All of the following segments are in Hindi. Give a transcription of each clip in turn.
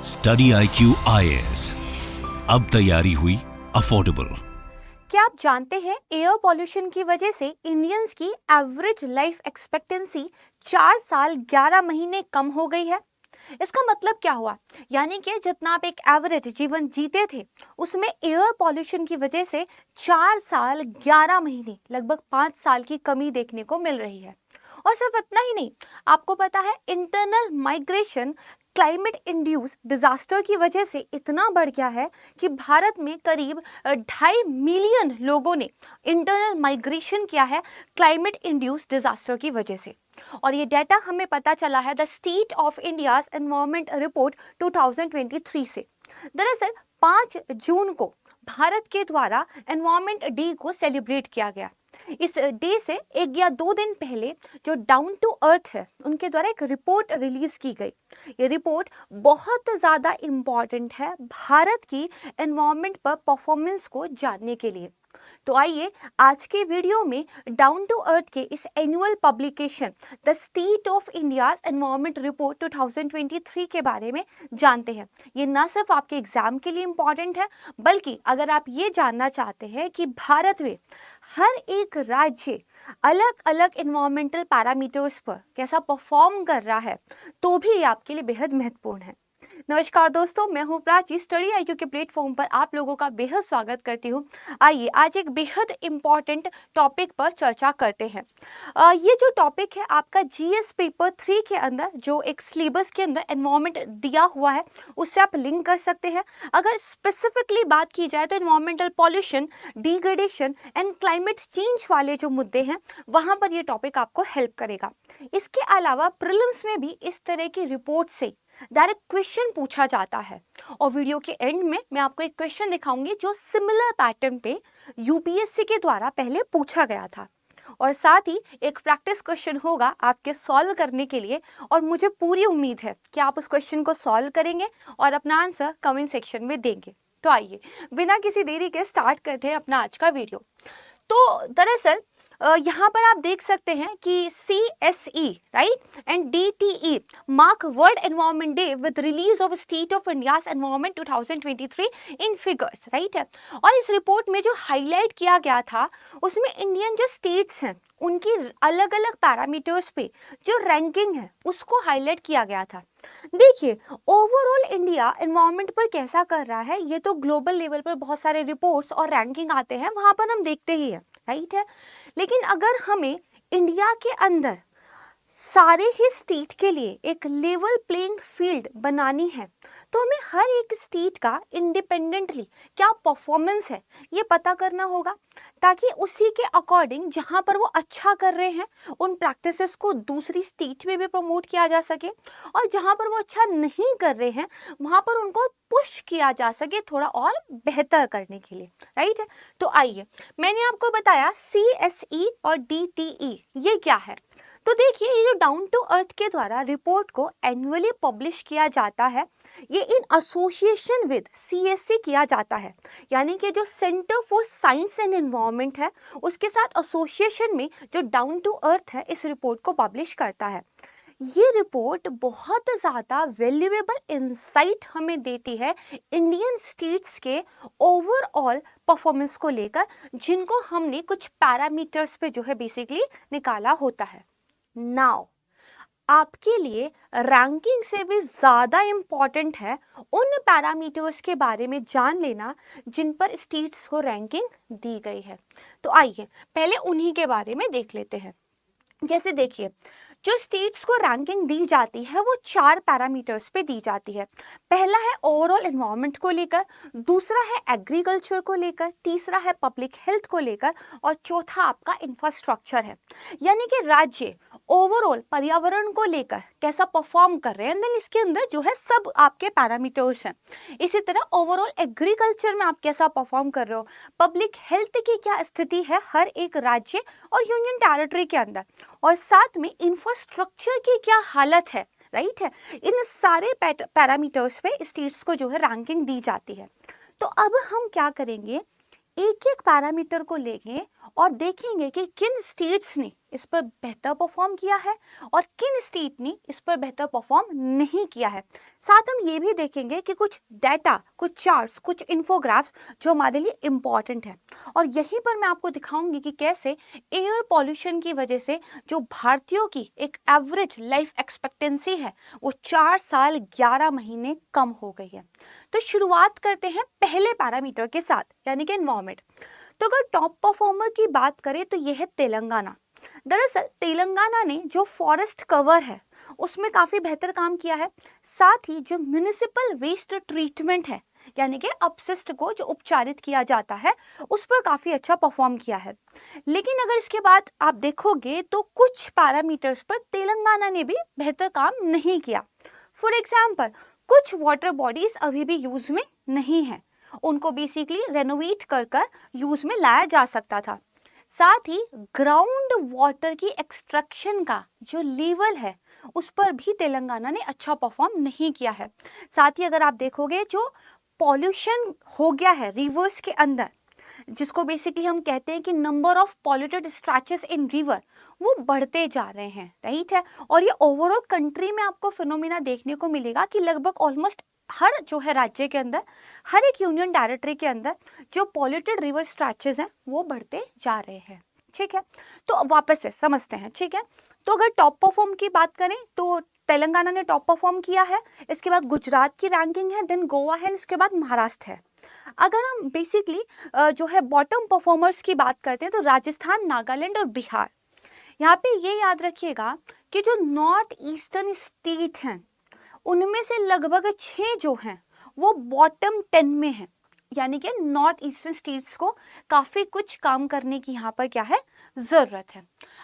स्टडी IQ IAS, अब तैयारी हुई अफोर्डेबल। क्या आप जानते हैं एयर पॉल्यूशन की वजह से इंडियंस की एवरेज लाइफ एक्सपेक्टेंसी 4 साल 11 महीने कम हो गई है। इसका मतलब क्या हुआ? यानी कि जितना आप एक एवरेज जीवन जीते थे उसमें एयर पॉल्यूशन की वजह से 4 साल 11 महीने लगभग 5 साल की कमी देखने को मिल रही है। और सिर्फ इतना ही नहीं, आपको पता है internal migration climate induce disaster की वजह से इतना बढ़ गया है कि भारत में करीब 2.5 मिलियन लोगों ने इंटरनल माइग्रेशन किया है क्लाइमेट इंड्यूस डिजास्टर की वजह से। और ये डाटा हमें पता चला है the state of India's environment report 2023 से। दरअसल 5 जून को भारत के द्वारा एनवायरमेंट डे को सेलिब्रेट किया गया। इस डे से 1 या 2 दिन पहले जो डाउन टू अर्थ है उनके द्वारा एक रिपोर्ट रिलीज की गई। ये रिपोर्ट बहुत ज़्यादा इम्पॉर्टेंट है भारत की एनवायरमेंट पर परफॉर्मेंस को जानने के लिए। तो आइए आज के वीडियो में डाउन टू अर्थ के इस annual publication the state of India's environment report 2023 के बारे में जानते हैं। ये ना सिर्फ आपके एग्जाम के लिए इम्पॉर्टेंट है, बल्कि अगर आप ये जानना चाहते हैं कि भारत में हर एक राज्य अलग अलग एनवायरमेंटल पैरामीटर्स पर कैसा परफॉर्म कर रहा है, तो भी ये आपके लिए बेहद महत्वपूर्ण है। नमस्कार दोस्तों, मैं हूं प्राची। स्टडी IQ के प्लेटफॉर्म पर आप लोगों का बेहद स्वागत करती हूं। आइए आज एक बेहद इम्पॉर्टेंट टॉपिक पर चर्चा करते हैं। ये जो टॉपिक है आपका GS पेपर 3 के अंदर जो एक सिलेबस के अंदर एनवायरमेंट दिया हुआ है उससे आप लिंक कर सकते हैं। अगर स्पेसिफिकली बात की जाए तो environmental pollution, degradation and climate change वाले जो मुद्दे हैं वहाँ पर ये टॉपिक आपको हेल्प करेगा। इसके अलावा प्रीलिम्स में भी इस तरह की रिपोर्ट से डायरेक्ट क्वेश्चन पूछा जाता है। और वीडियो के एंड में मैं आपको एक क्वेश्चन दिखाऊंगी जो सिमिलर पैटर्न पे UPSC के द्वारा पहले पूछा गया था। और साथ ही एक प्रैक्टिस क्वेश्चन होगा आपके सॉल्व करने के लिए, और मुझे पूरी उम्मीद है कि आप उस क्वेश्चन को सॉल्व करेंगे और अपना आंसर कमेंट सेक्शन में देंगे। तो आइए बिना किसी देरी के स्टार्ट करते हैं अपना आज का वीडियो। तो दरअसल यहाँ पर आप देख सकते हैं कि CSE right and DTE mark world environment day with release of state of India's environment 2023 in figures, right है। और इस रिपोर्ट में जो हाईलाइट किया गया था उसमें इंडियन जो स्टेट्स हैं उनकी अलग अलग पैरामीटर्स पे जो रैंकिंग है उसको हाईलाइट किया गया था। देखिए ओवरऑल इंडिया एनवायरनमेंट पर कैसा कर रहा है, ये तो ग्लोबल लेवल पर बहुत सारे रिपोर्ट्स और रैंकिंग आते हैं, वहां पर हम देखते ही हैं, राइट है। लेकिन अगर हमें इंडिया के अंदर सारे ही स्टेट के लिए एक लेवल प्लेइंग फील्ड बनानी है तो हमें हर एक स्टेट का इंडिपेंडेंटली क्या परफॉर्मेंस है ये पता करना होगा, ताकि उसी के अकॉर्डिंग जहां पर वो अच्छा कर रहे हैं उन प्रैक्टिसेस को दूसरी स्टेट में भी प्रमोट किया जा सके, और जहां पर वो अच्छा नहीं कर रहे हैं वहां पर उनको पुश किया जा सके थोड़ा और बेहतर करने के लिए, राइट है। तो आइए मैंने आपको बताया CSE और DTE ये क्या है। तो देखिए ये जो डाउन टू अर्थ के द्वारा रिपोर्ट को एनुअली पब्लिश किया जाता है ये इन एसोसिएशन विद CSE किया जाता है, यानी कि जो centre for science and environment है उसके साथ एसोसिएशन में जो डाउन टू अर्थ है इस रिपोर्ट को पब्लिश करता है। ये रिपोर्ट बहुत ज़्यादा वैल्यूएबल इंसाइट हमें देती है इंडियन स्टेट्स के ओवरऑल परफॉर्मेंस को लेकर, जिनको हमने कुछ पैरामीटर्स पे जो है बेसिकली निकाला होता है। नाउ आपके लिए रैंकिंग से भी ज़्यादा इम्पॉर्टेंट है उन पैरामीटर्स के बारे में जान लेना जिन पर स्टेट्स को रैंकिंग दी गई है। तो आइए पहले उन्हीं के बारे में देख लेते हैं। जैसे देखिए जो स्टेट्स को रैंकिंग दी जाती है वो 4 पैरामीटर्स पे दी जाती है। पहला है ओवरऑल एनवायरनमेंट को लेकर, दूसरा है एग्रीकल्चर को लेकर, तीसरा है पब्लिक हेल्थ को लेकर, और चौथा आपका इंफ्रास्ट्रक्चर है, यानी कि राज्य ओवरऑल पर्यावरण को लेकर कैसा परफॉर्म कर रहे हैं। देन इसके अंदर जो है सब आपके पैरामीटर्स हैं। इसी तरह ओवरऑल एग्रीकल्चर में आप कैसा परफॉर्म कर रहे हो, पब्लिक हेल्थ की क्या स्थिति है हर एक राज्य और यूनियन टेरिटरी के अंदर, और साथ में इंफ्रास्ट्रक्चर की क्या हालत है, राइट है। इन सारे पैरामीटर्स पे स्टेट्स को जो है रैंकिंग दी जाती है। तो अब हम क्या करेंगे, एक एक पैरामीटर को लेंगे और देखेंगे कि किन स्टेट्स ने इस पर बेहतर परफॉर्म किया है और किन स्टेट ने इस पर बेहतर परफॉर्म नहीं किया है। साथ हम ये भी देखेंगे कि कुछ डाटा, कुछ चार्ट्स, कुछ इन्फोग्राफ्स जो हमारे लिए इम्पॉर्टेंट है, और यहीं पर मैं आपको दिखाऊंगी कि कैसे एयर पॉल्यूशन की वजह से जो भारतीयों की एक एवरेज लाइफ एक्सपेक्टेंसी है वो 4 साल 11 महीने कम हो गई है। तो शुरुआत करते हैं पहले पैरामीटर के साथ, यानी कि एनवायरमेंट। तो अगर टॉप परफॉर्मर की बात करें तो यह है तेलंगाना। दरअसल तेलंगाना ने जो फॉरेस्ट कवर है उसमें काफी बेहतर काम किया है। साथ ही जो म्युनिसिपल वेस्ट ट्रीटमेंट है, यानी कि अपशिष्ट को जो उपचारित किया जाता है, उस पर काफी अच्छा परफॉर्म किया है। लेकिन अगर इसके बाद आप देखोगे तो कुछ पैरामीटर्स पर तेलंगाना ने भी बेहतर काम नहीं किया। फॉर एग्जाम्पल, कुछ वाटर बॉडीज अभी भी यूज में नहीं है, उनको बेसिकली रेनोवेट कर यूज में लाया जा सकता था। साथ ही ग्राउंड वाटर की एक्सट्रैक्शन का जो लेवल है उस पर भी तेलंगाना ने अच्छा परफॉर्म नहीं किया है। साथ ही अगर आप देखोगे जो पॉल्यूशन हो गया है रिवर्स के अंदर, जिसको बेसिकली हम कहते हैं कि number of polluted stretches in river, वो बढ़ते जा रहे हैं, राइट है। और ये ओवरऑल कंट्री में आपको फिनोमिना देखने को मिलेगा कि लगभग ऑलमोस्ट हर जो है राज्य के अंदर, हर एक यूनियन टेरिटरी के अंदर जो पॉल्यूटेड रिवर स्ट्रेचेस हैं वो बढ़ते जा रहे हैं, ठीक है। तो वापस से समझते हैं, ठीक है। तो अगर टॉप परफॉर्म की बात करें तो तेलंगाना ने टॉप परफॉर्म किया है, इसके बाद गुजरात की रैंकिंग है, देन गोवा है, इसके बाद महाराष्ट्र है। अगर हम बेसिकली जो है बॉटम परफॉर्मर्स की बात करते हैं तो राजस्थान, नागालैंड और बिहार। यहाँ पे ये याद रखिएगा कि जो नॉर्थ ईस्टर्न स्टेट हैं उनमें से लगभग 6 जो हैं वो बॉटम 10 में हैं, यानी कि नॉर्थ ईस्टर्न स्टेट्स को काफी कुछ काम करने की यहाँ पर क्या है, जरूरत है।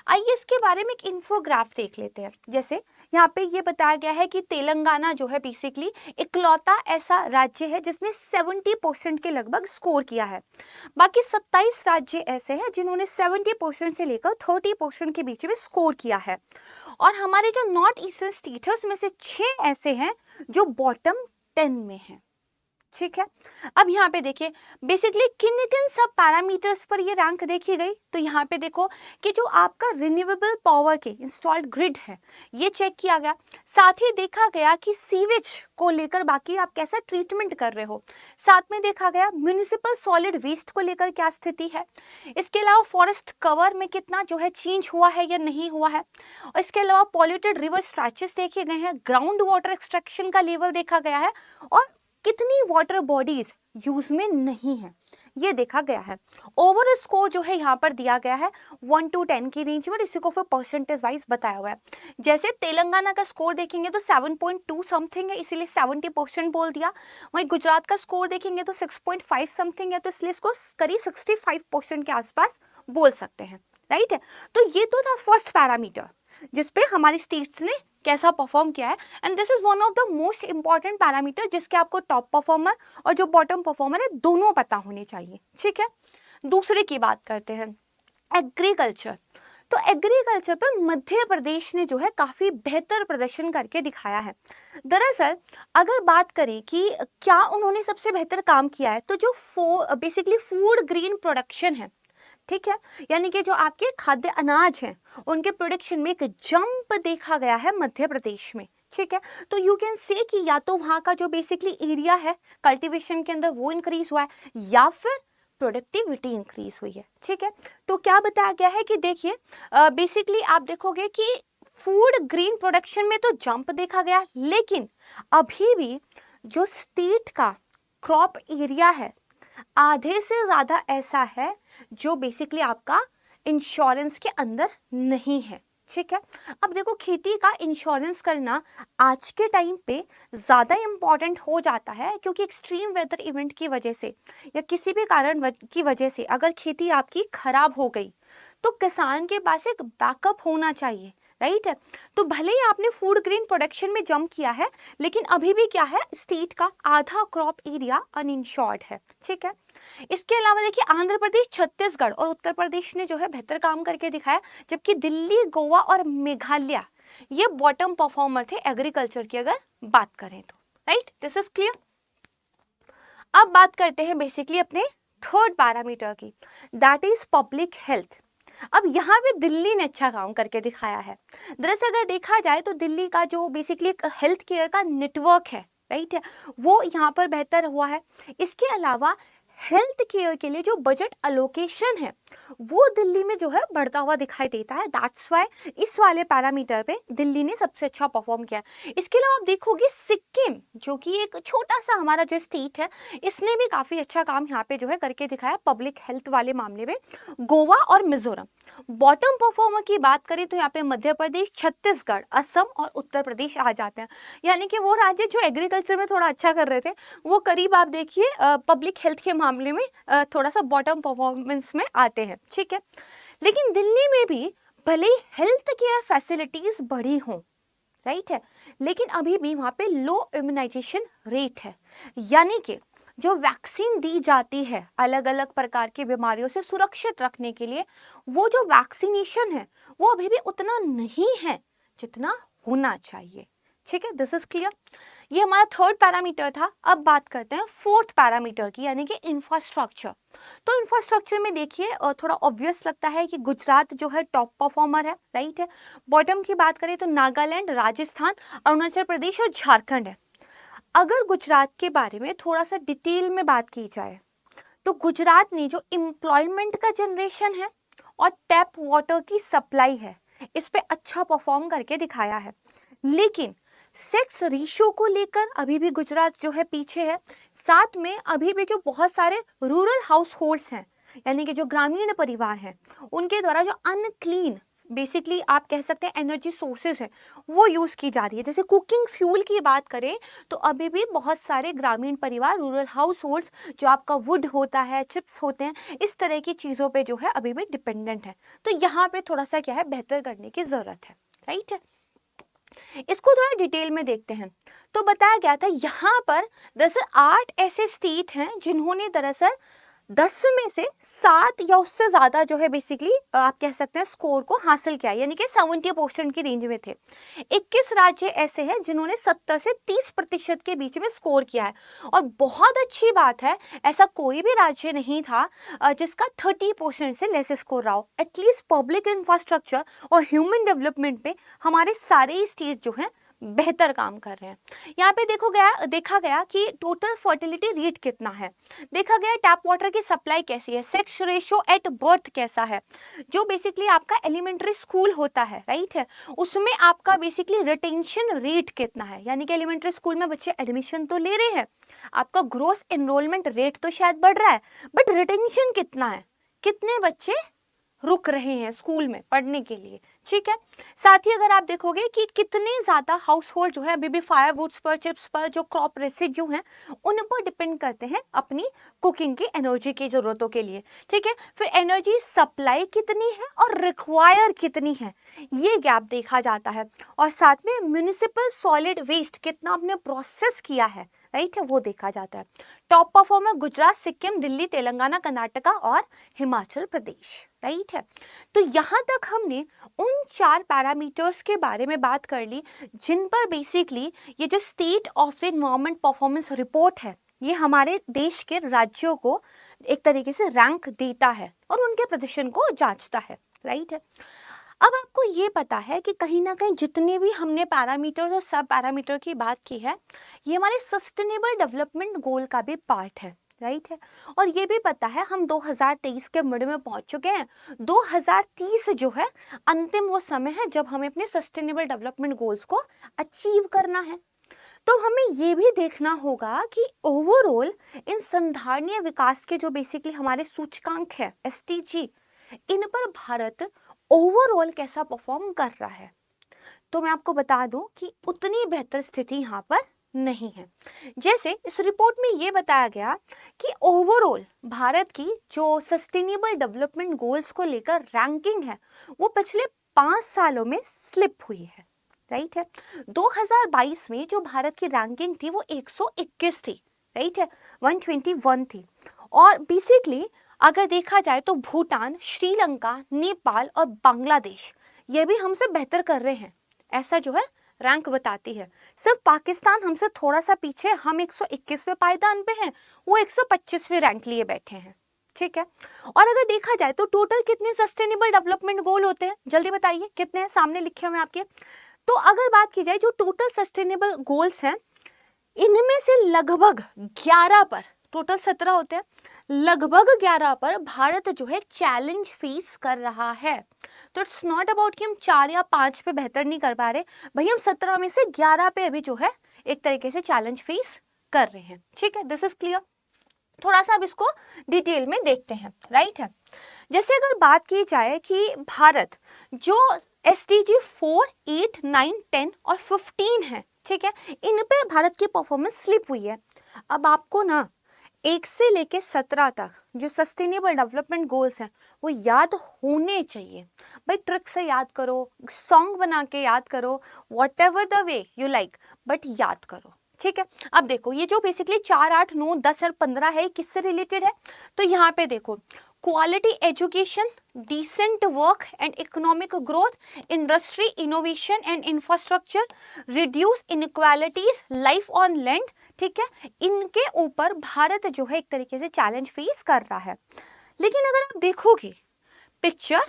आइए इसके बारे में एक इन्फोग्राफ देख लेते हैं। जैसे यहाँ पे ये बताया गया है कि तेलंगाना जो है बेसिकली इकलौता ऐसा राज्य है जिसने 70% के लगभग स्कोर किया है। बाकी 27 राज्य ऐसे हैं जिन्होंने 70% से लेकर 30% के बीच में स्कोर किया है। और हमारे जो नॉर्थ ईस्टर्न स्टेट है उसमें से 6 ऐसे हैं जो बॉटम 10 में हैं, ठीक है। अब यहाँ पे देखिए बेसिकली किन किन सब पैरामीटर्स पर ये रैंक देखी गई। तो यहाँ पे देखो कि जो आपका रिन्यूएबल पावर के इंस्टॉल्ड ग्रिड है ये चेक किया गया। साथ ही देखा गया कि सीवेज को लेकर बाकी आप कैसा ट्रीटमेंट कर रहे हो। साथ में देखा गया म्युनिसिपल सॉलिड वेस्ट को लेकर क्या स्थिति है। इसके अलावा फॉरेस्ट कवर में कितना जो है चेंज हुआ है या नहीं हुआ है। और इसके अलावा पॉल्यूटेड रिवर स्ट्रेचेस देखे गए हैं, ग्राउंड वाटर एक्सट्रैक्शन का लेवल देखा गया है और कितनी वाटर बॉडीज यूज में नहीं है ये देखा गया है। ओवरऑल स्कोर जो है यहाँ पर दिया गया है 1 to 10 की रेंज में, इसी को फिर परसेंटेज वाइज बताया हुआ है। जैसे तेलंगाना का स्कोर देखेंगे तो 7.2 समथिंग है, इसीलिए 70% बोल दिया। वहीं गुजरात का स्कोर देखेंगे तो 6.5 समथिंग है, तो इसलिए इसको करीब 65% के आसपास बोल सकते हैं, राइट है। तो ये तो था फर्स्ट पैरामीटर जिसपे हमारी स्टेट्स ने कैसा परफॉर्म किया है, and this is one of the most important parameter जिसके आपको टॉप परफॉर्मर और जो बॉटम परफॉर्मर है दोनों पता होने चाहिए, ठीक है। दूसरे की बात करते हैं, एग्रीकल्चर। तो एग्रीकल्चर पर मध्य प्रदेश ने जो है काफी बेहतर प्रदर्शन करके दिखाया है। दरअसल अगर बात करें कि क्या उन्होंने सबसे बेहतर काम किया है, तो जो बेसिकली फूड ग्रेन प्रोडक्शन है, ठीक है, यानी कि जो आपके खाद्य अनाज हैं उनके प्रोडक्शन में एक जंप देखा गया है मध्य प्रदेश में, ठीक है। तो यू कैन से कि या तो वहाँ का जो बेसिकली एरिया है कल्टीवेशन के अंदर वो इंक्रीज हुआ है या फिर प्रोडक्टिविटी इंक्रीज हुई है, ठीक है। तो क्या बताया गया है कि देखिए बेसिकली आप देखोगे कि फूड ग्रेन प्रोडक्शन में तो जंप देखा गया, लेकिन अभी भी जो स्टेट का क्रॉप एरिया है आधे से ज़्यादा ऐसा है जो बेसिकली आपका इंश्योरेंस के अंदर नहीं है, ठीक है। अब देखो खेती का इंश्योरेंस करना आज के टाइम पे ज़्यादा इम्पॉर्टेंट हो जाता है, क्योंकि एक्सट्रीम वेदर इवेंट की वजह से या किसी भी कारण की वजह से अगर खेती आपकी खराब हो गई तो किसान के पास एक बैकअप होना चाहिए, राइट है। तो भले ही आपने फूड ग्रेन प्रोडक्शन में जंप किया है, लेकिन अभी भी क्या है, स्टेट का आधा क्रॉप एरिया अनइंश्योर्ड है, ठीक है। इसके अलावा देखिए आंध्र प्रदेश, छत्तीसगढ़ और उत्तर प्रदेश ने जो है बेहतर काम करके दिखाया, जबकि दिल्ली, गोवा और मेघालय ये बॉटम परफॉर्मर थे एग्रीकल्चर की अगर बात करें तो, राइट। This is clear. अब बात करते हैं बेसिकली अपने थर्ड पैरामीटर की, दैट इज पब्लिक हेल्थ। अब यहाँ पे दिल्ली ने अच्छा काम करके दिखाया है। दरअसल अगर देखा जाए तो दिल्ली का जो बेसिकली एक हेल्थ केयर का नेटवर्क है, राइट है, वो यहाँ पर बेहतर हुआ है। इसके अलावा हेल्थ केयर के लिए जो बजट अलोकेशन है वो दिल्ली में जो है बढ़ता हुआ दिखाई देता है। दैट्स वाई इस वाले पैरामीटर पे दिल्ली ने सबसे अच्छा परफॉर्म किया। इसके अलावा आप देखोगे सिक्किम जो कि एक छोटा सा हमारा जो स्टेट है, इसने भी काफ़ी अच्छा काम यहाँ पे जो है करके दिखाया पब्लिक हेल्थ वाले मामले में। गोवा और मिजोरम बॉटम परफॉर्मर की बात करें तो यहाँ पे मध्य प्रदेश, छत्तीसगढ़, असम और उत्तर प्रदेश आ जाते हैं। यानी कि वो राज्य जो एग्रीकल्चर में थोड़ा अच्छा कर रहे थे वो करीब आप देखिए पब्लिक हेल्थ के मामले में थोड़ा सा बॉटम परफॉर्मेंस में आते हैं, ठीक है। लेकिन दिल्ली में भी भले ही हेल्थ केयर फैसिलिटीज बढ़ी हों, राइट है, लेकिन अभी भी वहाँ पे लो इम्यूनाइजेशन रेट है। यानी कि जो वैक्सीन दी जाती है अलग अलग प्रकार की बीमारियों से सुरक्षित रखने के लिए, वो जो वैक्सीनेशन है वो अभी भी उतना नहीं है जितना होना चाहिए, ठीक है। This is clear. ये हमारा थर्ड पैरामीटर था। अब बात करते हैं फोर्थ पैरामीटर की, यानी कि इंफ्रास्ट्रक्चर। तो इंफ्रास्ट्रक्चर में देखिए थोड़ा ऑब्वियस लगता है कि गुजरात जो है टॉप परफॉर्मर है, राइट है। बॉटम की बात करें तो नागालैंड, राजस्थान, अरुणाचल प्रदेश और झारखंड है। अगर गुजरात के बारे में थोड़ा सा डिटेल में बात की जाए तो गुजरात ने जो एम्प्लॉयमेंट का जनरेशन है और टैप वाटर की सप्लाई है, इस पे अच्छा परफॉर्म करके दिखाया है। लेकिन सेक्स रेशियो को लेकर अभी भी गुजरात जो है पीछे है। साथ में अभी भी जो बहुत सारे रूरल हाउस होल्ड्स हैं, यानी कि जो ग्रामीण परिवार हैं, उनके द्वारा जो अनक्लीन बेसिकली आप कह सकते हैं एनर्जी सोर्सेज है वो यूज़ की जा रही है। जैसे कुकिंग फ्यूल की बात करें तो अभी भी बहुत सारे ग्रामीण परिवार, रूरल हाउस होल्ड्स, जो आपका वुड होता है, चिप्स होते हैं, इस तरह की चीज़ों पे जो है अभी भी डिपेंडेंट है। तो यहाँ पे थोड़ा सा क्या है, बेहतर करने की ज़रूरत है, राइट है। इसको थोड़ा डिटेल में देखते हैं। तो बताया गया था यहाँ पर दरअसल 8 ऐसे स्टेट हैं जिन्होंने दरअसल 10 में से 7 या उससे ज़्यादा जो है बेसिकली आप कह सकते हैं स्कोर को हासिल किया, यानी कि 70% की रेंज में थे। 21 राज्य ऐसे हैं जिन्होंने 70 से 30% के बीच में स्कोर किया है। और बहुत अच्छी बात है, ऐसा कोई भी राज्य नहीं था जिसका 30% से लेस स्कोर रहा हो। एटलीस्ट पब्लिक इंफ्रास्ट्रक्चर और ह्यूमन डेवलपमेंट पे हमारे सारे स्टेट जो हैं बेहतर काम कर रहे हैं। यहाँ पे देखा गया कि टोटल फर्टिलिटी रेट कितना है, देखा गया टैप वाटर की सप्लाई कैसी है, सेक्स रेशियो एट बर्थ कैसा है, जो बेसिकली आपका एलिमेंट्री स्कूल होता है, राइट है, उसमें आपका बेसिकली रिटेंशन रेट कितना है, यानी कि एलिमेंट्री स्कूल में बच्चे एडमिशन तो ले रहे हैं, आपका ग्रोस एनरोलमेंट रेट तो शायद बढ़ रहा है, बट रिटेंशन कितना है, कितने बच्चे रुक रहे हैं स्कूल में पढ़ने के लिए, ठीक है। साथ ही अगर आप देखोगे कि कितने ज़्यादा हाउस होल्ड जो है अभी भी फायरवुड्स पर, चिप्स पर, जो क्रॉप रेसिड्यू हैं उन पर डिपेंड करते हैं अपनी कुकिंग की एनर्जी की ज़रूरतों के लिए, ठीक है। फिर एनर्जी सप्लाई कितनी है और रिक्वायर कितनी है, ये गैप देखा जाता है। और साथ में म्यूनिसिपल सॉलिड वेस्ट कितना आपने प्रोसेस किया है, राइट है, वो देखा जाता है। टॉप परफॉर्मर गुजरात, सिक्किम, दिल्ली, तेलंगाना, कर्नाटका और हिमाचल प्रदेश, राइट है। तो यहाँ तक हमने उन 4 पैरामीटर्स के बारे में बात कर ली जिन पर बेसिकली ये जो state of the environment performance report है, ये हमारे देश के राज्यों को एक तरीके से रैंक देता है और उनके प्रदर्शन को जांचता है, राइट है। अब आपको ये पता है कि कहीं ना कहीं जितने भी हमने पैरामीटर्स और सब पैरामीटर की बात की है, ये हमारे सस्टेनेबल डेवलपमेंट गोल का भी पार्ट है, राइट है। और ये भी पता है हम 2023 के मिड में पहुंच चुके हैं। 2030 जो है अंतिम वो समय है जब हमें अपने सस्टेनेबल डेवलपमेंट गोल्स को अचीव करना है। तो हमें ये भी देखना होगा कि ओवरऑल इन संधारणीय विकास के जो बेसिकली हमारे सूचकांक है SDG, इन पर भारत ओवरऑल कैसा परफॉर्म कर रहा है। तो मैं आपको बता दूं कि उतनी बेहतर स्थिति यहाँ पर नहीं है। जैसे इस रिपोर्ट में ये बताया गया कि ओवरऑल भारत की जो सस्टेनेबल डेवलपमेंट गोल्स को लेकर रैंकिंग है वो पिछले 5 सालों में स्लिप हुई है, राइट है। 2022 में जो भारत की रैंकिंग थी वो 121 थी, राइट है, 121 थी। और बेसिकली अगर देखा जाए तो भूटान, श्रीलंका, नेपाल और बांग्लादेश ये भी हमसे बेहतर कर रहे हैं, ऐसा जो है रैंक बताती है। सिर्फ पाकिस्तान हमसे थोड़ा सा पीछे, हम 121वें पायदान पे हैं, वो 125वें रैंक लिए बैठे हैं, ठीक है। और अगर देखा जाए तो टोटल कितने सस्टेनेबल डेवलपमेंट गोल होते हैं, जल्दी बताइए कितने हैं, सामने लिखे हुए हैं आपके। तो अगर बात की जाए जो टोटल सस्टेनेबल गोल्स हैं, इनमें से लगभग 11 पर, टोटल 17 होते हैं, लगभग 11 पर भारत जो है चैलेंज फेस कर रहा है। तो इट्स नॉट अबाउट कि हम 4 या 5 पे बेहतर नहीं कर पा रहे भाई, हम 17 में से 11 पे अभी जो है एक तरीके से चैलेंज फेस कर रहे हैं, ठीक है। This is clear. थोड़ा सा अब इसको डिटेल में देखते हैं, राइट है। जैसे अगर बात की जाए कि भारत जो SDG 4, 8, 9, 10 और 15 है, ठीक है, इन पे भारत की परफॉर्मेंस स्लिप हुई है। अब आपको ना 1 से लेके 17 तक जो सस्टेनेबल डेवलपमेंट गोल्स हैं वो याद होने चाहिए भाई। ट्रिक से याद करो, सॉन्ग बना के याद करो, what ever the way you like, but याद करो, ठीक है। अब देखो ये जो बेसिकली 4, 8, 9, 10 और 15 है, किससे रिलेटेड है? तो यहाँ पे देखो, quality education, decent work and economic growth, industry, innovation and infrastructure, reduce inequalities, life on land, ठीक है। इनके ऊपर भारत जो है एक तरीके से चैलेंज फेस कर रहा है। लेकिन अगर आप देखोगे पिक्चर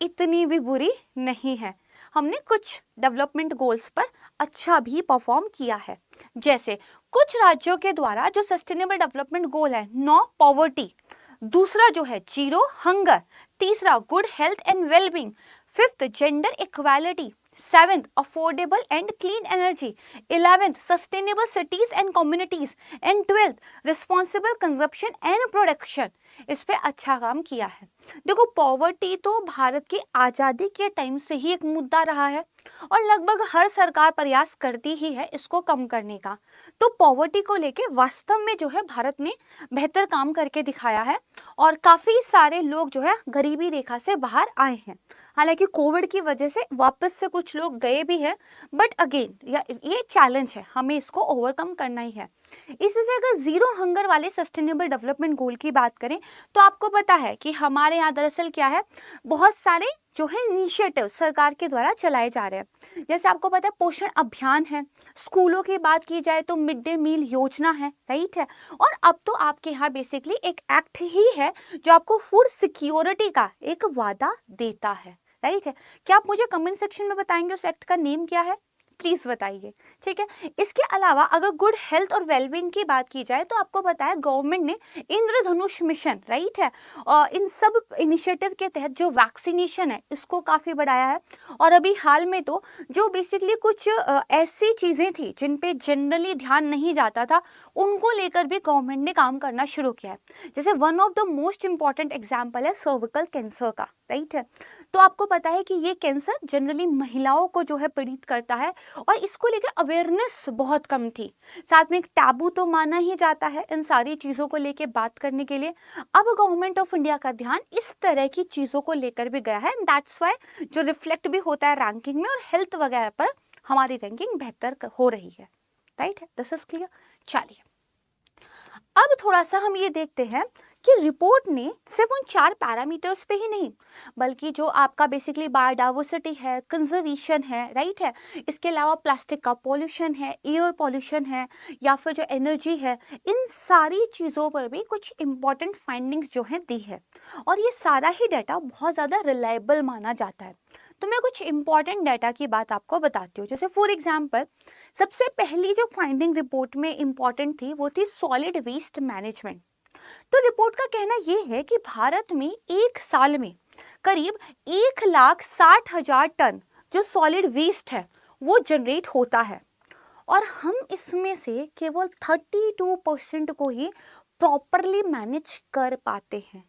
इतनी भी बुरी नहीं है, हमने कुछ डेवलपमेंट गोल्स पर अच्छा भी परफॉर्म किया है। जैसे कुछ राज्यों के द्वारा जो सस्टेनेबल डेवलपमेंट गोल है, नो पॉवर्टी, दूसरा जो है जीरो हंगर, तीसरा good health and wellbeing, fifth gender equality, 7th affordable and clean energy, 11th sustainable cities and communities and 12th responsible consumption and production. इस पे अच्छा काम किया है। देखो पॉवर्टी तो भारत की आज़ादी के टाइम से ही एक मुद्दा रहा है और लगभग हर सरकार प्रयास करती ही है इसको कम करने का। तो पॉवर्टी को लेके वास्तव में जो है भारत ने बेहतर काम करके दिखाया है और काफ़ी सारे लोग जो है गरीबी रेखा से बाहर आए हैं। हालांकि कोविड की वजह से वापस से कुछ लोग गए भी हैं, बट अगेन ये चैलेंज है, हमें इसको ओवरकम करना ही है। इसी तरह अगर जीरो हंगर वाले सस्टेनेबल डेवलपमेंट गोल की बात करें तो आपको पता है कि हमारे यहाँ दरअसल क्या है, बहुत सारे जो है इनिशिएटिव सरकार के द्वारा चलाए जा रहे हैं। जैसे आपको पता है पोषण अभियान है, स्कूलों की बात की जाए तो मिड डे मील योजना है, राइट है। और अब तो आपके यहाँ बेसिकली एक एक्ट ही है जो आपको फूड सिक्योरिटी का एक वादा देता है, राइट है। क्या आप मुझे कमेंट सेक्शन में बताएंगे उस एक्ट का नेम क्या है? प्लीज बताइए, ठीक है। इसके अलावा अगर गुड हेल्थ और वेलबींग की बात की जाए तो आपको पता है गवर्नमेंट ने इंद्रधनुष मिशन, राइट है, और इन सब इनिशिएटिव के तहत जो वैक्सीनेशन है इसको काफ़ी बढ़ाया है। और अभी हाल में तो जो बेसिकली कुछ ऐसी चीज़ें थी जिन पे जनरली ध्यान नहीं जाता था उनको लेकर भी गवर्नमेंट ने काम करना शुरू किया है। जैसे one of the most important example है सर्विकल कैंसर का, राइट है। तो आपको पता है कि ये कैंसर जनरली महिलाओं को जो है पीड़ित करता है और इसको लेकर अवेयरनेस बहुत कम थी। साथ में एक टैबू तो माना ही जाता है इन सारी चीज़ों को लेकर बात करने के लिए। अब गवर्नमेंट ऑफ इंडिया का ध्यान इस तरह की चीज़ों को लेकर भी गया है, दैट्स वाई जो रिफ्लेक्ट भी होता है रैंकिंग में और हेल्थ वगैरह पर हमारी रैंकिंग बेहतर हो रही है, राइट है। This is clear. चलिए अब थोड़ा सा हम ये देखते हैं कि रिपोर्ट ने सिर्फ उन 4 पैरामीटर्स पे ही नहीं बल्कि जो आपका बेसिकली बायोडाइवर्सिटी है, कंजर्वेशन है, राइट है, इसके अलावा प्लास्टिक का पॉल्यूशन है, एयर पॉल्यूशन है या फिर जो एनर्जी है, इन सारी चीज़ों पर भी कुछ इंपॉर्टेंट फाइंडिंग्स जो हैं दी है। और ये सारा ही डाटा बहुत ज़्यादा रिलायबल माना जाता है। तो मैं कुछ इंपॉर्टेंट डाटा की बात आपको बताती हूँ। जैसे फॉर एग्जांपल सबसे पहली जो फाइंडिंग रिपोर्ट में इंपॉर्टेंट थी वो थी सॉलिड वेस्ट मैनेजमेंट। तो रिपोर्ट का कहना यह है कि भारत में एक साल में करीब 1,60,000 टन जो सॉलिड वेस्ट है वो जनरेट होता है और हम इसमें से केवल 32% को ही प्रॉपरली मैनेज कर पाते हैं।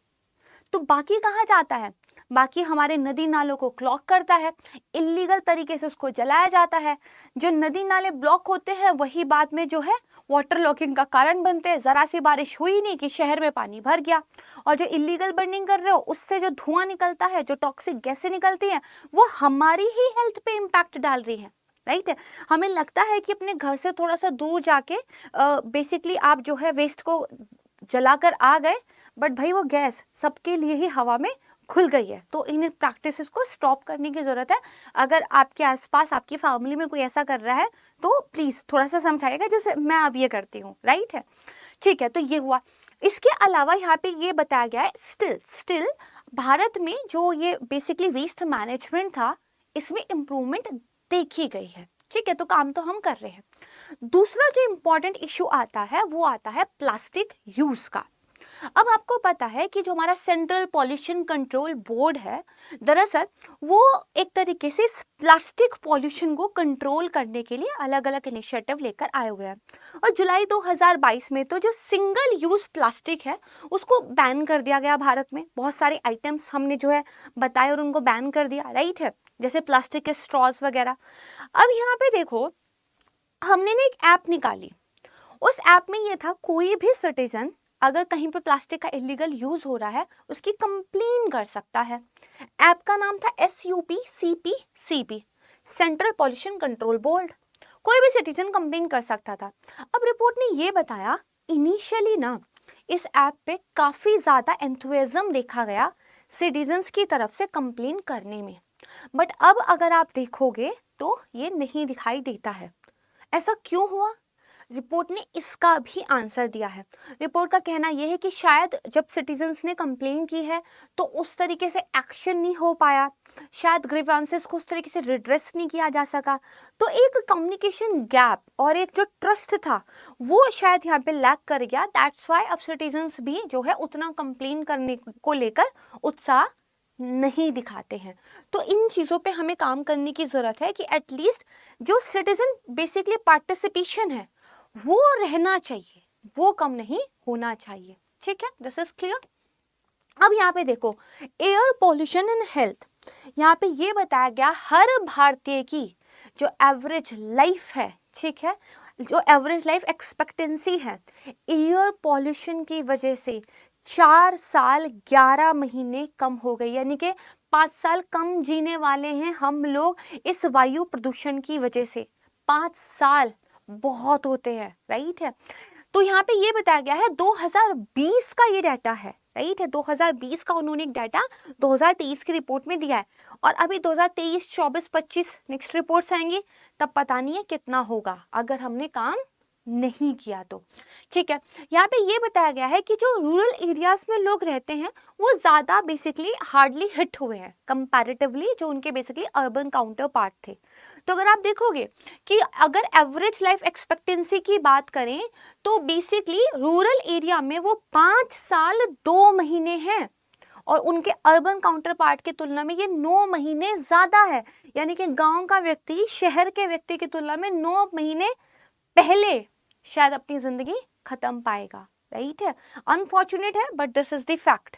तो बाकी कहाँ जाता है? बाकी हमारे नदी नालों को क्लॉग करता है, इलीगल तरीके से उसको जलाया जाता है। जो नदी नाले ब्लॉक होते हैं वही बाद में जो है वाटर लॉकिंग का कारण बनते हैं। ज़रा सी बारिश हुई नहीं कि शहर में पानी भर गया। और जो इलीगल बर्निंग कर रहे हो उससे जो धुआं निकलता है, जो टॉक्सिक गैसें निकलती हैं, वो हमारी ही हेल्थ पे इम्पैक्ट डाल रही है, राइट है। हमें लगता है कि अपने घर से थोड़ा सा दूर जाके बेसिकली आप जो है वेस्ट को जलाकर आ गए, बट भाई वो गैस सबके लिए ही हवा में खुल गई है, तो इन प्रैक्टिसेस को स्टॉप करने की ज़रूरत है। अगर आपके आसपास आपकी फैमिली में कोई ऐसा कर रहा है तो प्लीज़ थोड़ा सा समझाइएगा, जैसे मैं अब ये करती हूँ, राइट है। ठीक है, तो ये हुआ। इसके अलावा यहाँ पे ये बताया गया है स्टिल भारत में जो ये बेसिकली वेस्ट मैनेजमेंट था, इसमें इम्प्रूवमेंट देखी गई है। ठीक है, तो काम तो हम कर रहे हैं। दूसरा जो इम्पोर्टेंट इशू आता है वो आता है प्लास्टिक यूज का। अब आपको पता है कि जो हमारा सेंट्रल पॉल्यूशन कंट्रोल बोर्ड है, दरअसल वो एक तरीके से इस प्लास्टिक पॉल्यूशन को कंट्रोल करने के लिए अलग अलग इनिशिएटिव लेकर आए हुए हैं। और जुलाई 2022 में तो जो सिंगल यूज प्लास्टिक है उसको बैन कर दिया गया भारत में। बहुत सारे आइटम्स हमने जो है बताए और उनको बैन कर दिया, राइट है, जैसे प्लास्टिक के स्ट्रॉज वगैरह। अब यहाँ पे देखो, हमने ना एक ऐप निकाली। उस ऐप में ये था, कोई भी सिटीजन अगर कहीं पे प्लास्टिक का इलीगल यूज हो रहा है उसकी कंप्लेन कर सकता है। ऐप का नाम था SUPCPCB, central pollution control board. कोई भी सिटीजन कंप्लेन कर सकता था। अब रिपोर्ट ने ये बताया, इनिशियली ना इस ऐप पे काफी ज्यादा एंथुसिज्म देखा गया सिटीजन्स की तरफ से कंप्लेन करने में, बट अब अगर आप देखोगे तो ये नहीं दिखाई देता है। ऐसा क्यों हुआ? रिपोर्ट ने इसका भी आंसर दिया है। रिपोर्ट का कहना यह है कि शायद जब सिटीजन्स ने कंप्लेन की है तो उस तरीके से एक्शन नहीं हो पाया, शायद ग्रीवेंसेस को उस तरीके से रिड्रेस नहीं किया जा सका, तो एक कम्युनिकेशन गैप और एक जो ट्रस्ट था वो शायद यहाँ पे लैक कर गया। दैट्स वाई अब सिटीजन्स भी जो है उतना कंप्लेन करने को लेकर उत्साह नहीं दिखाते हैं। तो इन चीज़ों पे हमें काम करने की ज़रूरत है कि एटलीस्ट जो सिटीजन बेसिकली पार्टिसिपेशन है वो रहना चाहिए, वो कम नहीं होना चाहिए। ठीक है, दिस इज क्लियर। अब यहाँ पे देखो, एयर पॉल्यूशन एंड हेल्थ, यहाँ पे ये बताया गया हर भारतीय की जो एवरेज लाइफ है, ठीक है, जो एवरेज लाइफ एक्सपेक्टेंसी है, एयर पॉल्यूशन की वजह से 4 साल 11 महीने कम हो गई। यानी कि 5 साल कम जीने वाले हैं हम लोग इस वायु प्रदूषण की वजह से। 5 साल बहुत होते हैं, राइट है। तो यहाँ पे ये बताया गया है 2020 का ये डाटा है, राइट है, 2020 का उन्होंने एक डाटा 2023 की रिपोर्ट में दिया है, और अभी 2023, 24, 25 नेक्स्ट रिपोर्ट्स आएंगी, तब पता नहीं है कितना होगा अगर हमने काम नहीं किया तो। ठीक है, यहाँ पे ये बताया गया है कि जो रूरल एरियाज में लोग रहते हैं वो ज़्यादा बेसिकली हार्डली हिट हुए हैं कंपैरेटिवली जो उनके बेसिकली अर्बन काउंटर पार्ट थे। तो अगर आप देखोगे कि अगर एवरेज लाइफ एक्सपेक्टेंसी की बात करें तो बेसिकली रूरल एरिया में वो 5 साल 2 महीने हैं, और उनके अर्बन काउंटर पार्ट की तुलना में ये 9 महीने ज़्यादा है। यानी कि गाँव का व्यक्ति शहर के व्यक्ति की तुलना में 9 महीने पहले शायद अपनी जिंदगी खत्म पाएगा, राइट है। अनफॉर्चुनेट है but this is the fact,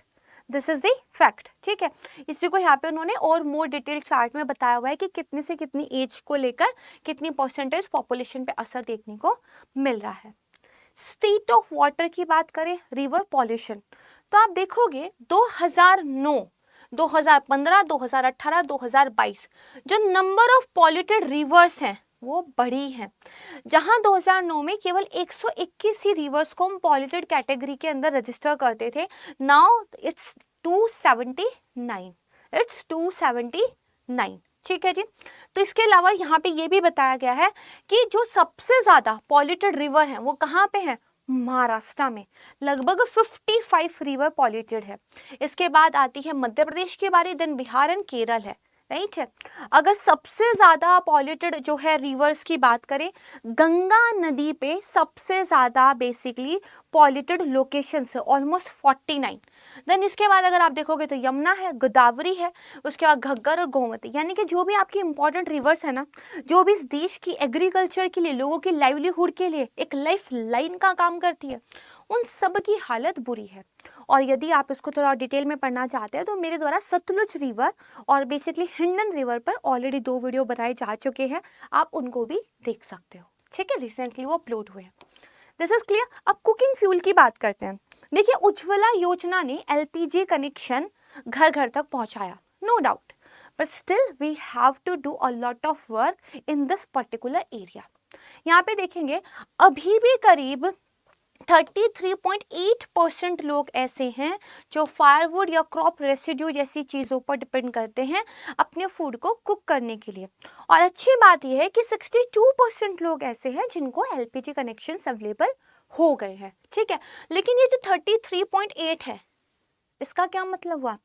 this is the fact. ठीक है, इसी को यहाँ पे उन्होंने और मोर डिटेल चार्ट में बताया हुआ है कि कितने से कितनी एज को लेकर कितनी परसेंटेज पॉपुलेशन पे असर देखने को मिल रहा है। स्टेट ऑफ वाटर की बात करें, रिवर पॉल्यूशन, तो आप देखोगे 2009, 2015, 2018, 2022 जो नंबर ऑफ पॉल्यूटेड रिवर्स हैं वो बढ़ी है। जहां 2009 में केवल 121 ही रिवर्स को हम पॉल्यूटेड कैटेगरी के अंदर रजिस्टर करते थे, नाउ इट्स 279, इट्स 279। ठीक है जी। तो इसके अलावा यहाँ पे ये भी बताया गया है कि जो सबसे ज्यादा पॉल्यूटेड रिवर है वो कहाँ पे है, महाराष्ट्र में, लगभग 55 रिवर पॉल्यूटेड है। इसके बाद आती है मध्य प्रदेश की बारी, देन बिहार एंड केरल है, राइट है। अगर सबसे ज्यादा पॉल्यूटेड जो है रिवर्स की बात करें, गंगा नदी पे सबसे ज्यादा बेसिकली पॉल्यूटेड लोकेशंस है, ऑलमोस्ट 49। देन इसके बाद अगर आप देखोगे तो यमुना है, गोदावरी है, उसके बाद घग्गर और गोमती, यानी कि जो भी आपकी इंपॉर्टेंट रिवर्स है ना, जो भी इस देश की एग्रीकल्चर के लिए, लोगों की लाइवलीहुड के लिए एक लाइफ लाइन का काम करती है, उन सब की हालत बुरी है। और यदि आप इसको थोड़ा डिटेल में पढ़ना चाहते हैं तो मेरे द्वारा सतलुज रिवर और बेसिकली हिंडन रिवर पर ऑलरेडी 2 वीडियो बनाए जा चुके हैं, आप उनको भी देख सकते हो। ठीक है, रिसेंटली वो अपलोड हुए हैं। This is clear. अब कुकिंग फ्यूल की बात करते हैं। देखिए, उज्ज्वला योजना ने LPG कनेक्शन घर घर तक पहुंचाया, no doubt, but still we have to do a lot of work in this particular area. यहाँ पे देखेंगे अभी भी करीब 33.8% लोग ऐसे हैं जो फायरवुड या क्रॉप रेसिड्यू जैसी चीज़ों पर डिपेंड करते हैं अपने फूड को कुक करने के लिए। और अच्छी बात यह है कि 62% लोग ऐसे हैं जिनको एलपीजी कनेक्शंस अवेलेबल हो गए हैं, ठीक है। लेकिन ये जो 33.8 है, इसका क्या मतलब हुआ?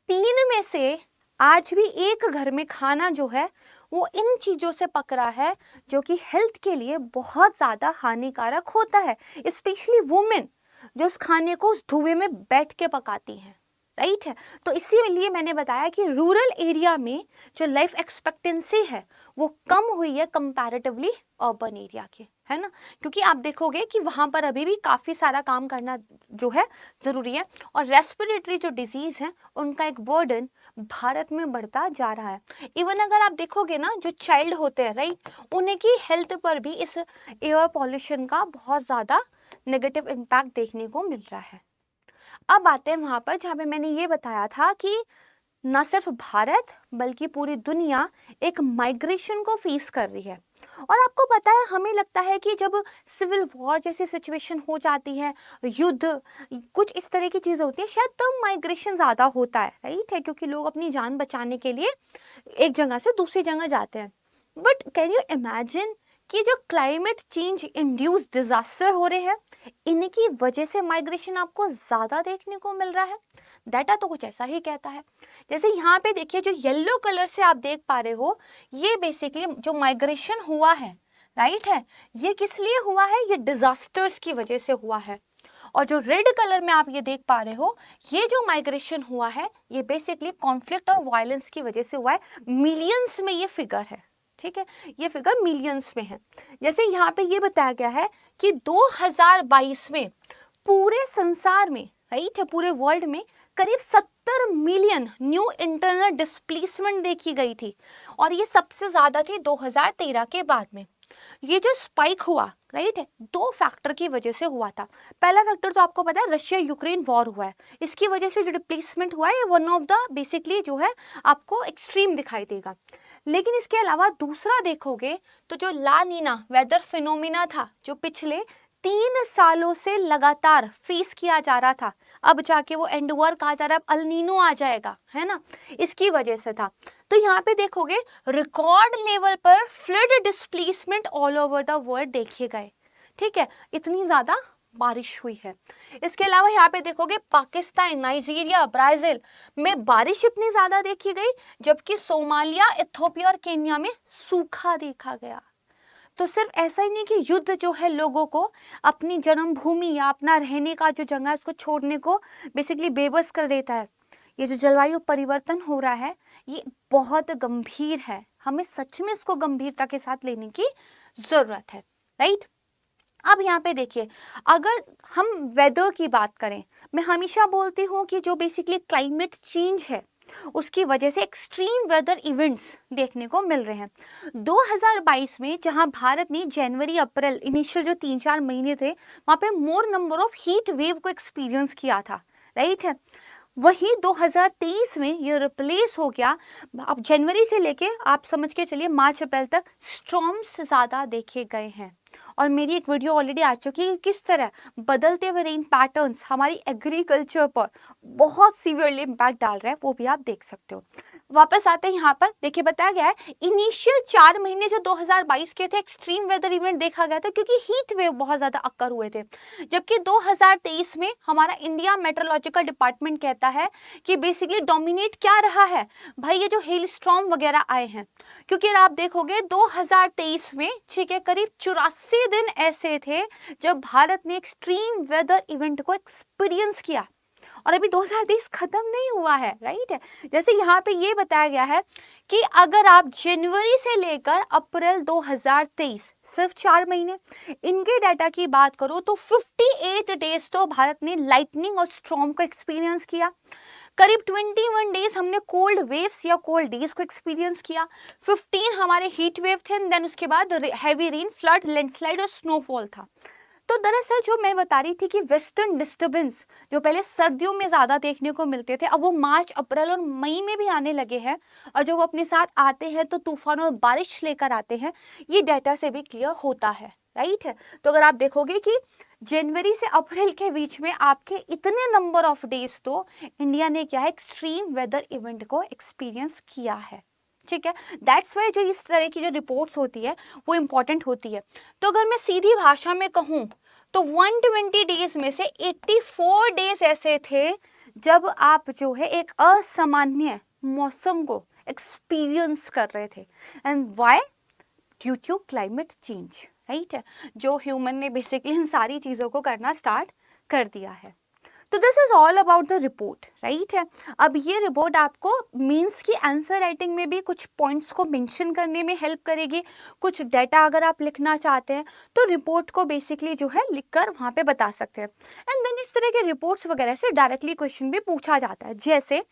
3 में से आज भी एक घर में खाना जो है वो इन चीज़ों से पक रहा है जो कि हेल्थ के लिए बहुत ज़्यादा हानिकारक होता है, स्पेशली वुमेन जो उस खाने को उस धुएं में बैठ के पकाती हैं, राइट है। तो इसीलिए मैंने बताया कि रूरल एरिया में जो लाइफ एक्सपेक्टेंसी है वो कम हुई है कंपैरेटिवली अर्बन एरिया के, है ना। क्योंकि आप देखोगे कि वहाँ पर अभी भी काफ़ी सारा काम करना जो है ज़रूरी है, और रेस्पिरेटरी जो डिजीज़ है उनका एक बर्डन भारत में बढ़ता जा रहा है। इवन अगर आप देखोगे ना, जो चाइल्ड होते हैं, राइट, उनकी हेल्थ पर भी इस एयर पॉल्यूशन का बहुत ज़्यादा नेगेटिव इम्पैक्ट देखने को मिल रहा है। अब आते हैं वहाँ पर जहाँ पे मैंने ये बताया था कि न सिर्फ भारत बल्कि पूरी दुनिया एक माइग्रेशन को फेस कर रही है। और आपको पता है, हमें लगता है कि जब सिविल वॉर जैसी सिचुएशन हो जाती है, युद्ध, कुछ इस तरह की चीज़ें होती है, शायद तब माइग्रेशन ज़्यादा होता है, राइट है, क्योंकि लोग अपनी जान बचाने के लिए एक जगह से दूसरी जगह जाते हैं। बट कैन यू इमेजिन कि जो क्लाइमेट चेंज इंड्यूस डिजास्टर हो रहे हैं, इनकी वजह से माइग्रेशन आपको ज़्यादा देखने को मिल रहा है। डाटा तो कुछ ऐसा ही कहता है। जैसे यहाँ पे देखिए, जो येलो कलर से आप देख पा रहे हो, ये बेसिकली जो माइग्रेशन हुआ है, राइट है, ये किस लिए हुआ है? ये डिजास्टर्स की वजह से हुआ है। और जो रेड कलर में आप ये देख पा रहे हो, ये जो माइग्रेशन हुआ है ये बेसिकली कॉन्फ्लिक्ट और वायलेंस की वजह से हुआ है। मिलियंस में ये फिगर है, ठीक है, ये फिगर मिलियंस में है। जैसे यहाँ पे ये बताया गया है कि 2022 में पूरे संसार में, राइट है, पूरे वर्ल्ड में करीब 70 मिलियन न्यू इंटरनल डिस्प्लेसमेंट देखी गई थी, और ये सबसे ज़्यादा थी 2013 के बाद में। ये जो स्पाइक हुआ, राइट है, 2 फैक्टर की वजह से हुआ था। पहला फैक्टर तो आपको पता है, रशिया यूक्रेन वॉर हुआ है, इसकी वजह से जो डिप्लेसमेंट हुआ है, वन ऑफ द बेसिकली जो है आपको एक्सट्रीम दिखाई देगा। लेकिन इसके अलावा दूसरा देखोगे तो जो ला नीना वेदर फिनोमिना था, जो पिछले 3 सालों से लगातार फेस किया जा रहा था, अब जाके वो एंड ओवर कहा जा रहा है, अब अल नीनो आ जाएगा, है ना, इसकी वजह से था। तो यहाँ पे देखोगे रिकॉर्ड लेवल पर flood displacement all over the world देखे गए, ठीक है, इतनी ज़्यादा बारिश हुई है। इसके अलावा यहाँ पे देखोगे पाकिस्तान, नाइजीरिया, ब्राज़ील में बारिश इतनी ज़्यादा देखी गई, जबकि सोमालिया, इथियोपिया और केन्या में सूखा देखा गया। तो सिर्फ ऐसा ही नहीं कि युद्ध जो है लोगों को अपनी जन्मभूमि या अपना रहने का जो जगह है उसको छोड़ने को बेसिकली बेबस कर देता है। ये जो जलवायु परिवर्तन हो रहा है ये बहुत गंभीर है, हमें सच में इसको गंभीरता के साथ लेने की ज़रूरत है, राइट। अब यहाँ पे देखिए, अगर हम वेदर की बात करें, मैं हमेशा बोलती हूँ कि जो बेसिकली क्लाइमेट चेंज है उसकी वजह से एक्सट्रीम वेदर इवेंट्स देखने को मिल रहे हैं। 2022 में जहां भारत ने जनवरी अप्रैल इनिशियल जो 3-4 महीने थे वहां पे मोर नंबर ऑफ हीट वेव को एक्सपीरियंस किया था, राइट है, वही 2023 में ये रिप्लेस हो गया। अब जनवरी से लेके आप समझ के चलिए मार्च अप्रैल तक स्टॉर्म्स ज़्यादा देखे गए हैं। और मेरी एक वीडियो ऑलरेडी आ चुकी है किस तरह बदलते हुए रेन पैटर्न्स हमारी एग्रीकल्चर पर बहुत सीवियरली इम्पैक्ट डाल रहा है, वो भी आप देख सकते हो। वापस आते हैं यहाँ पर, देखिए बताया गया है इनिशियल 4 महीने जो 2022 के थे एक्सट्रीम वेदर इवेंट देखा गया था क्योंकि हीट वेव बहुत ज़्यादा अक्कर हुए थे, जबकि 2023 में हमारा इंडिया मेट्रोलॉजिकल डिपार्टमेंट कहता है कि बेसिकली डोमिनेट क्या रहा है भाई, ये जो हेल स्टॉर्म वगैरह आए हैं। क्योंकि आप देखोगे 2023 में, ठीक है, करीब 84 दिन ऐसे थे जब भारत ने एक्सट्रीम वेदर इवेंट को एक्सपीरियंस किया, और अभी 2023 खत्म नहीं हुआ है, राइट है। जैसे यहाँ पे ये बताया गया है कि अगर आप जनवरी से लेकर अप्रैल 2023 सिर्फ 4 महीने इनके डाटा की बात करो तो 58 डेज तो भारत ने लाइटनिंग और स्टॉर्म को एक्सपीरियंस किया, करीब 21 डेज हमने कोल्ड वेव्स या कोल्ड डेज को एक्सपीरियंस किया, 15 हमारे हीट वेव थे, देन उसके बाद हैवी रेन, फ्लड, लैंडस्लाइड और स्नोफॉल था। तो दरअसल जो मैं बता रही थी कि वेस्टर्न डिस्टर्बेंस जो पहले सर्दियों में ज़्यादा देखने को मिलते थे अब वो मार्च, अप्रैल और मई में भी आने लगे हैं, और जो वो अपने साथ आते हैं तो तूफान और बारिश लेकर आते हैं, ये डाटा से भी क्लियर होता है, राइट है। तो अगर आप देखोगे कि जनवरी से अप्रैल के बीच में आपके इतने नंबर ऑफ डेज तो इंडिया ने क्या है, एक्सट्रीम वेदर इवेंट को एक्सपीरियंस किया है। ठीक है, दैट्स वाई जो इस तरह की जो रिपोर्ट्स होती है वो इम्पॉर्टेंट होती है। तो अगर मैं सीधी भाषा में कहूँ तो 120 डेज में से 84 डेज ऐसे थे जब आप जो है एक असामान्य मौसम को एक्सपीरियंस कर रहे थे। And why? Due to climate change, right है, जो ह्यूमन ने बेसिकली इन सारी चीज़ों को करना स्टार्ट कर दिया है। तो this is all about the report, right है। अब ये रिपोर्ट आपको मीन्स की आंसर राइटिंग में भी कुछ पॉइंट्स को मेंशन करने में हेल्प करेगी। कुछ डाटा अगर आप लिखना चाहते हैं तो रिपोर्ट को बेसिकली जो है लिखकर वहाँ पे बता सकते हैं। एंड देन इस तरह के रिपोर्ट्स वगैरह से डायरेक्टली क्वेश्चन भी पूछा जाता है। जैसे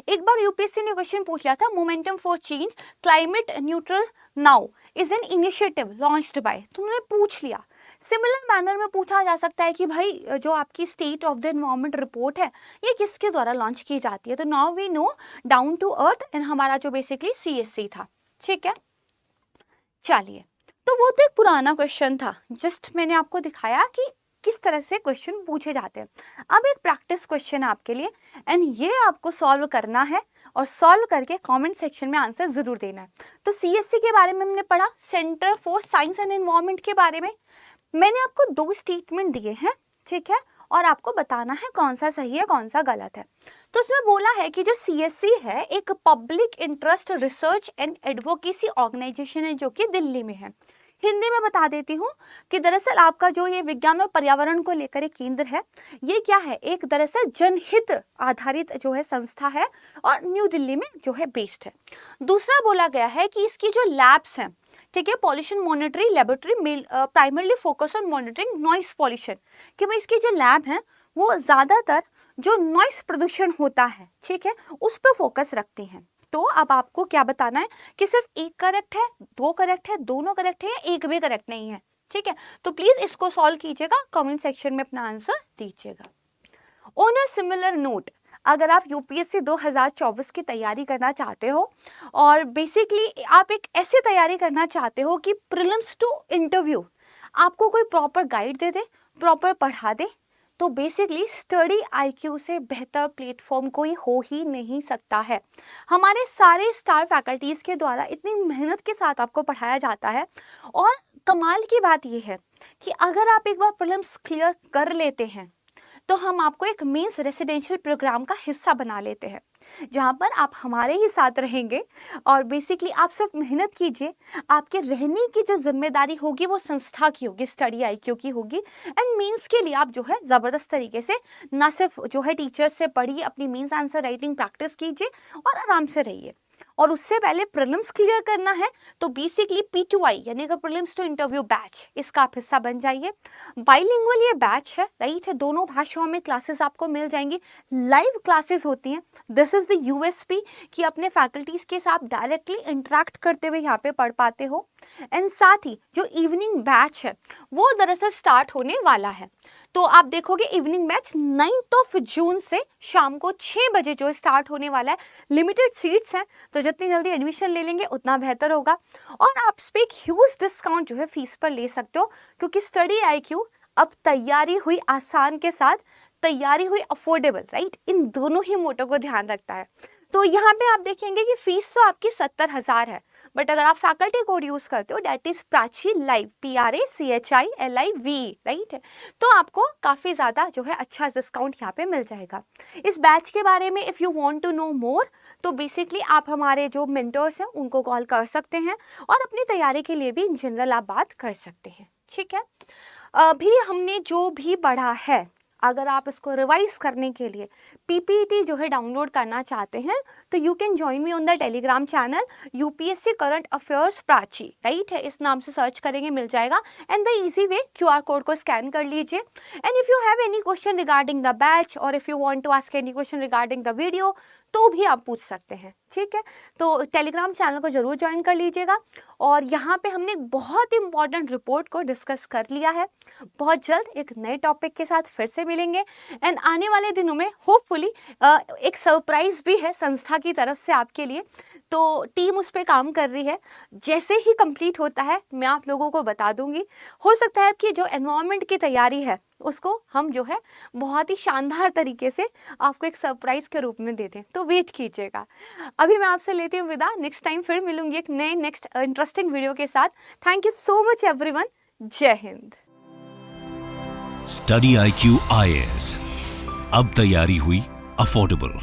एक बार यूपीएससी ने क्वेश्चन पूछ लिया था, momentum for change climate neutral now is an initiative launched by, तो उन्होंने पूछ लिया। सिमिलर मैनर में पूछा जा सकता है कि भाई जो आपकी state of the environment report है ये किसके द्वारा लॉन्च की जाती है। तो now we know down to earth and हमारा जो बेसिकली सीएससी था। ठीक है, चलिए, तो वो तो एक पुराना क्वेश्चन था, जस्ट मैंने आपको दिखाया कि किस तरह से क्वेश्चन पूछे जाते हैं। अब एक प्रैक्टिस क्वेश्चन है आपके लिए एंड ये आपको सॉल्व करना है और सॉल्व करके कमेंट सेक्शन में आंसर जरूर देना है। तो सीएससी के बारे में हमने पढ़ा, centre for science and environment के बारे में मैंने आपको 2 स्टेटमेंट दिए हैं, ठीक है, और आपको बताना है कौन सा सही है कौन सा गलत है। तो इसमें बोला है कि जो सीएससी है एक public interest research and advocacy organisation है जो कि दिल्ली में है। हिंदी में बता देती हूँ कि दरअसल आपका जो ये विज्ञान और पर्यावरण को लेकर एक केंद्र है, ये क्या है, एक दरअसल जनहित आधारित जो है संस्था है और न्यू दिल्ली में जो है बेस्ड है। दूसरा बोला गया है कि इसकी जो लैब्स हैं, ठीक है, pollution monitoring laboratory primarily focus on monitoring noise pollution, कि भाई इसकी जो लैब है वो ज़्यादातर जो नॉइस प्रदूषण होता है, ठीक है, उस पर फोकस रखती हैं। तो अब आपको क्या बताना है कि सिर्फ एक करेक्ट है, 2 करेक्ट है, दोनों करेक्ट है या एक भी करेक्ट नहीं है। ठीक है, तो प्लीज इसको सॉल्व कीजिएगा, कमेंट सेक्शन में अपना आंसर दीजिएगा। ऑन अ सिमिलर नोट, अगर आप यूपीएससी 2024 की तैयारी करना चाहते हो और बेसिकली आप एक ऐसी तैयारी करना चाहते हो कि प्रीलिम्स टू इंटरव्यू आपको कोई प्रॉपर गाइड दे दे, प्रॉपर पढ़ा दे, तो बेसिकली स्टडी आईक्यू से बेहतर प्लेटफॉर्म कोई हो ही नहीं सकता है। हमारे सारे स्टार फैकल्टीज़ के द्वारा इतनी मेहनत के साथ आपको पढ़ाया जाता है और कमाल की बात यह है कि अगर आप एक बार प्रीलिम्स क्लियर कर लेते हैं तो हम आपको एक मेंस रेसिडेंशियल प्रोग्राम का हिस्सा बना लेते हैं, जहाँ पर आप हमारे ही साथ रहेंगे और बेसिकली आप सिर्फ मेहनत कीजिए, आपके रहने की जो जिम्मेदारी होगी वो संस्था की होगी, स्टडी आईक्यू की होगी। एंड मेंस के लिए आप जो है ज़बरदस्त तरीके से ना सिर्फ जो है टीचर्स से पढ़िए, अपनी मेंस आंसर राइटिंग प्रैक्टिस कीजिए और आराम से रहिए। और उससे पहले प्रीलिम्स क्लियर करना है तो बेसिकली P2I यानी कि प्रीलिम्स टू इंटरव्यू बैच, इसका आप हिस्सा बन जाइए। बाइलिंगुअल ये बैच है, राइट है, दोनों भाषाओं में क्लासेस आपको मिल जाएंगी, लाइव क्लासेस होती हैं। दिस इज द यूएसपी कि अपने फैकल्टीज के साथ डायरेक्टली इंटरेक्ट करते हुए यहाँ पे पढ़ पाते हो। एंड साथ ही जो इवनिंग बैच है वो दरअसल स्टार्ट होने वाला है। तो आप देखोगे इवनिंग बैच 9 जून से शाम को 6 बजे जो स्टार्ट होने वाला है। लिमिटेड सीट्स हैं तो जितनी जल्दी एडमिशन ले लेंगे उतना बेहतर होगा और आप इस पर एक ह्यूज डिस्काउंट जो है फीस पर ले सकते हो, क्योंकि स्टडी आईक्यू अब तैयारी हुई आसान के साथ तैयारी हुई अफोर्डेबल, राइट, इन दोनों ही मोटो को ध्यान रखता है। तो यहाँ पे आप देखेंगे कि फीस तो आपकी 70,000 है, बट अगर आप फैकल्टी कोड यूज़ करते हो that is Prachi live, PRACHILIV, right है, तो आपको काफ़ी ज़्यादा जो है अच्छा डिस्काउंट यहाँ पे मिल जाएगा। इस बैच के बारे में if you want to know more तो बेसिकली आप हमारे जो मेंटर्स हैं उनको कॉल कर सकते हैं और अपनी तैयारी के लिए भी इन जनरल आप बात कर सकते हैं। ठीक है, अभी हमने जो भी पढ़ा है, अगर आप इसको रिवाइज करने के लिए पीपीटी जो है डाउनलोड करना चाहते हैं तो you can join me on the Telegram channel UPSC current affairs Prachi, right है, इस नाम से सर्च करेंगे मिल जाएगा। And the easy way QR code को स्कैन कर लीजिए। And if you have any question regarding the batch और if you want to ask any question regarding the video तो भी आप पूछ सकते हैं। ठीक है, तो टेलीग्राम चैनल को जरूर ज्वाइन कर लीजिएगा। और यहाँ पे हमने बहुत इंपॉर्टेंट रिपोर्ट को डिस्कस कर लिया है। बहुत जल्द एक नए टॉपिक के साथ फिर से मिलेंगे एंड आने वाले दिनों में होपफुली एक सरप्राइज भी है संस्था की तरफ से आपके लिए। तो टीम उस पर काम कर रही है। जैसे ही कंप्लीट होता है मैं आप लोगों को बता दूंगी। हो सकता है कि जो एनवायरनमेंट की तैयारी है उसको हम जो है बहुत ही शानदार तरीके से आपको एक सरप्राइज के रूप में दे दें, तो वेट कीजिएगा। अभी मैं आपसे लेती हूँ विदा। नेक्स्ट टाइम फिर मिलूंगी एक नए नेक्स्ट इंटरेस्टिंग वीडियो के साथ। Thank you so much everyone. जय हिंद। स्टडी IQ IAS, अब तैयारी हुई अफोर्डेबल।